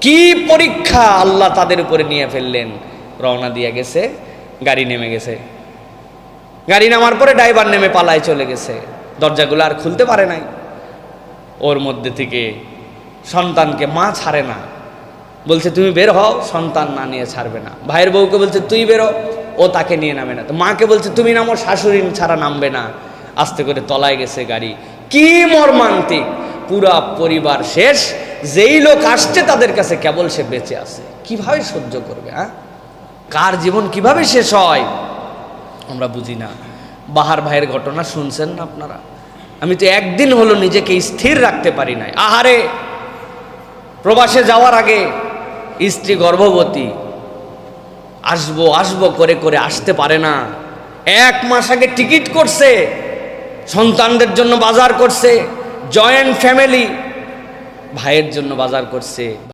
কি পরীক্ষা আল্লাহ তাদের উপরে নিয়ে ফেললেন। রওনা দিয়ে গেছে, গাড়ি নেমে গেছে। গাড়ি নামার পরে ড্রাইভার নেমে পালায় চলে গেছে, দরজাগুলো আর খুলতে পারে নাই। ওর মধ্যে থেকে সন্তানকে মা ছাড়ে না, বলছে তুমি বের হও, সন্তান না নিয়ে ছাড়বে না। ভাইয়ের বউকে বলছে তুই বেরো, ও তাকে নিয়ে নামে না। তো মাকে বলছে তুমি নামো, শাশুড়ি ছাড়া নামবে না। আস্তে করে তলায় গেছে গাড়ি। কি মর্মান্তিক, পুরা পরিবার শেষ। যেই লোক আসছে তাদের কাছে কেবল সে বেঁচে আছে। কিভাবে সহ্য করবে? কার জীবন কিভাবে শেষ হয় আমরা বুঝি না। বাহার ভাইয়ের ঘটনা শুনছেন না আপনারা? আমি তো একদিন হলো নিজেকে স্থির রাখতে পারি নাই। আহারে, প্রবাসে যাওয়ার আগে স্ত্রী গর্ভবতী, আসবো আসবো করে করে আসতে পারে না। 1 মাস আগে টিকিট করছে, সন্তানদের জন্য বাজার করছে, জয়েন্ট ফ্যামিলি, ভাইয়ের জন্য বাজার করছে।